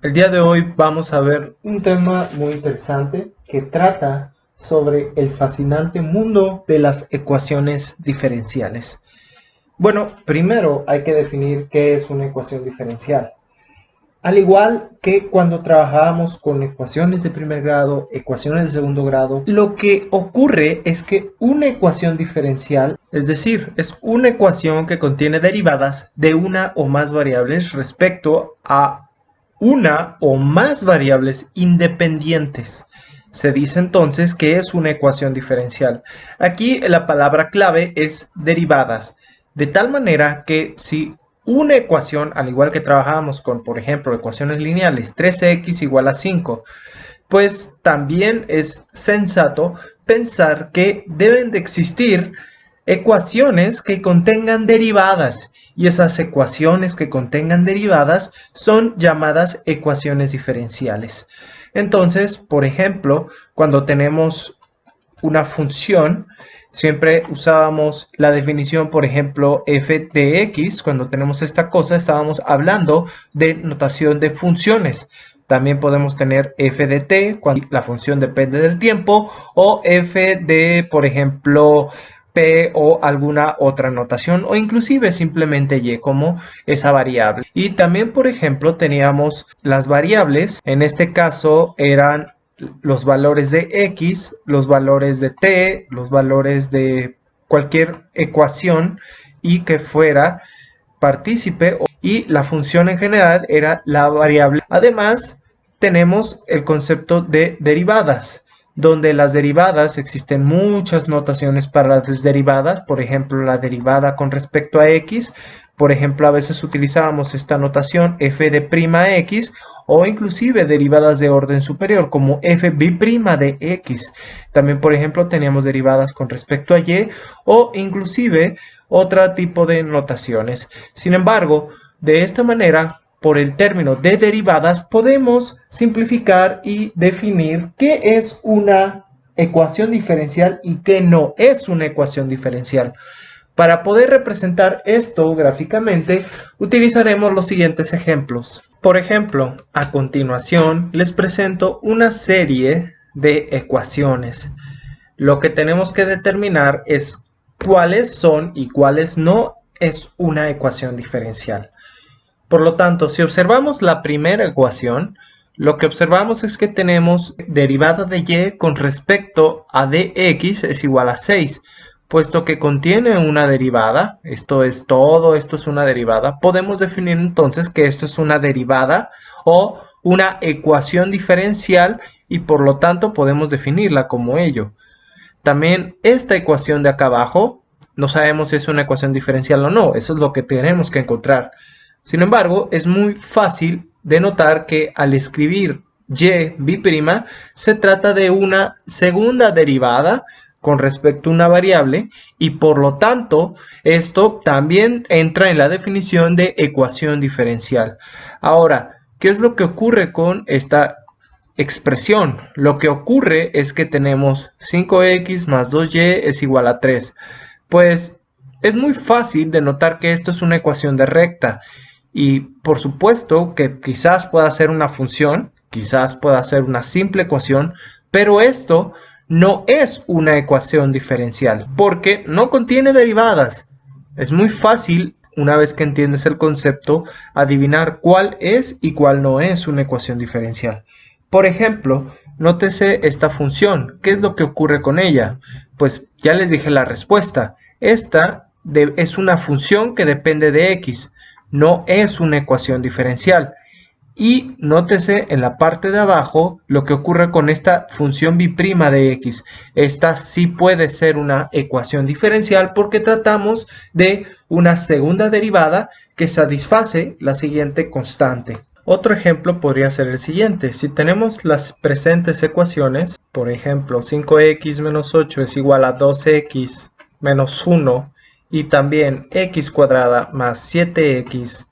El día de hoy vamos a ver un tema muy interesante que trata sobre el fascinante mundo de las ecuaciones diferenciales. Bueno, primero hay que definir qué es una ecuación diferencial. Al igual que cuando trabajábamos con ecuaciones de primer grado, ecuaciones de segundo grado, lo que ocurre es que una ecuación diferencial, es decir, es una ecuación que contiene derivadas de una o más variables respecto a una o más variables independientes. Se dice entonces que es una ecuación diferencial. Aquí la palabra clave es derivadas, de tal manera que si una ecuación, al igual que trabajábamos con, por ejemplo, ecuaciones lineales, 3x igual a 5, pues también es sensato pensar que deben de existir ecuaciones que contengan derivadas, y esas ecuaciones que contengan derivadas son llamadas ecuaciones diferenciales. Entonces, por ejemplo, cuando tenemos una función, siempre usábamos la definición, por ejemplo, f de x. Cuando tenemos esta cosa, estábamos hablando de notación de funciones. También podemos tener f de t cuando la función depende del tiempo, o f de, por ejemplo, p o alguna otra notación, o inclusive simplemente y como esa variable. Y también, por ejemplo, teníamos las variables. En este caso eran los valores de x, los valores de t, los valores de cualquier ecuación y que fuera partícipe, y la función en general era la variable. Además, tenemos el concepto de derivadas, donde las derivadas existen muchas notaciones para las derivadas. Por ejemplo, la derivada con respecto a x. Por ejemplo, a veces utilizábamos esta notación f de prima x, o inclusive derivadas de orden superior como f b' de x. También, por ejemplo, teníamos derivadas con respecto a y, o inclusive otro tipo de notaciones. Sin embargo, de esta manera, por el término de derivadas, podemos simplificar y definir qué es una ecuación diferencial y qué no es una ecuación diferencial. Para poder representar esto gráficamente, utilizaremos los siguientes ejemplos. Por ejemplo, a continuación les presento una serie de ecuaciones. Lo que tenemos que determinar es cuáles son y cuáles no es una ecuación diferencial. Por lo tanto, si observamos la primera ecuación, lo que observamos es que tenemos derivada de y con respecto a dx es igual a 6. Puesto que contiene una derivada, esto es todo, esto es una derivada, podemos definir entonces que esto es una derivada o una ecuación diferencial, y por lo tanto podemos definirla como ello. También esta ecuación de acá abajo, no sabemos si es una ecuación diferencial o no, eso es lo que tenemos que encontrar. Sin embargo, es muy fácil de notar que al escribir y b' se trata de una segunda derivada con respecto a una variable, y por lo tanto esto también entra en la definición de ecuación diferencial. Ahora, ¿qué es lo que ocurre con esta expresión? Lo que ocurre es que tenemos 5x más 2y es igual a 3. Pues es muy fácil de notar que esto es una ecuación de recta, y por supuesto que quizás pueda ser una función, quizás pueda ser una simple ecuación, pero esto no es una ecuación diferencial porque no contiene derivadas. Es muy fácil, una vez que entiendes el concepto, adivinar cuál es y cuál no es una ecuación diferencial. Por ejemplo, nótese esta función. ¿Qué es lo que ocurre con ella? Pues ya les dije la respuesta. Esta es una función que depende de x, no es una ecuación diferencial. Y nótese en la parte de abajo lo que ocurre con esta función b' de x. Esta sí puede ser una ecuación diferencial porque tratamos de una segunda derivada que satisface la siguiente constante. Otro ejemplo podría ser el siguiente. Si tenemos las presentes ecuaciones, por ejemplo, 5x menos 8 es igual a 2x menos 1, y también x cuadrada más 7x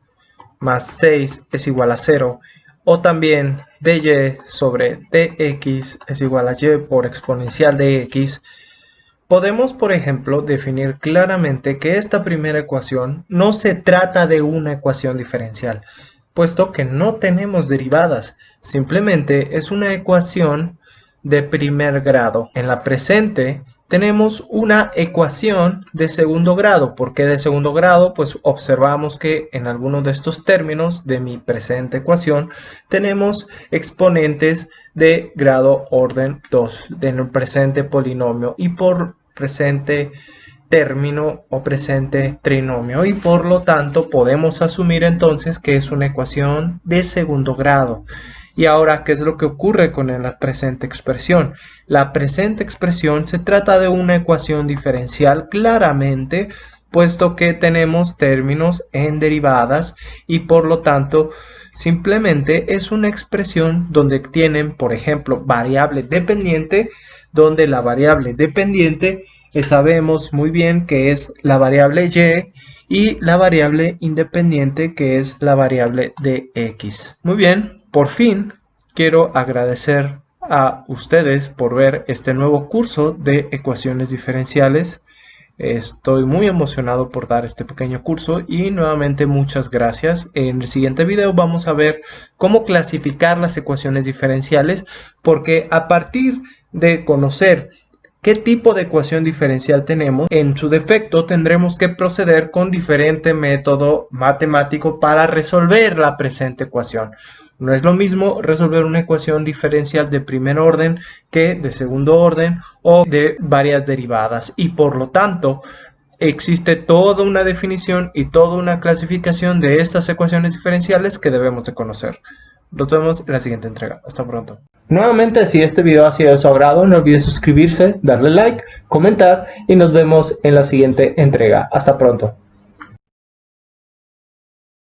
más 6 es igual a 0, o también dy sobre dx es igual a y por exponencial de x, podemos, por ejemplo, definir claramente que esta primera ecuación no se trata de una ecuación diferencial. puesto que no tenemos derivadas. Simplemente es una ecuación de primer grado. En la presente tenemos una ecuación de segundo grado. ¿Por qué de segundo grado? Pues observamos que en algunos de estos términos de mi presente ecuación tenemos exponentes de grado orden 2 del presente polinomio y por presente término o presente trinomio, y por lo tanto podemos asumir entonces que es una ecuación de segundo grado. Y ahora, ¿qué es lo que ocurre con la presente expresión? La presente expresión se trata de una ecuación diferencial claramente, puesto que tenemos términos en derivadas y por lo tanto simplemente es una expresión donde tienen, por ejemplo, variable dependiente, donde la variable dependiente sabemos muy bien que es la variable y la variable independiente que es la variable de x. Muy bien, por fin quiero agradecer a ustedes por ver este nuevo curso de ecuaciones diferenciales. Estoy muy emocionado por dar este pequeño curso y nuevamente muchas gracias. En el siguiente video vamos a ver cómo clasificar las ecuaciones diferenciales, porque a partir de conocer qué tipo de ecuación diferencial tenemos, en su defecto tendremos que proceder con diferente método matemático para resolver la presente ecuación. No es lo mismo resolver una ecuación diferencial de primer orden que de segundo orden o de varias derivadas, y por lo tanto existe toda una definición y toda una clasificación de estas ecuaciones diferenciales que debemos de conocer. Nos vemos en la siguiente entrega. Hasta pronto. Nuevamente, si este video ha sido de su agrado, no olvide suscribirse, darle like, comentar y nos vemos en la siguiente entrega. Hasta pronto.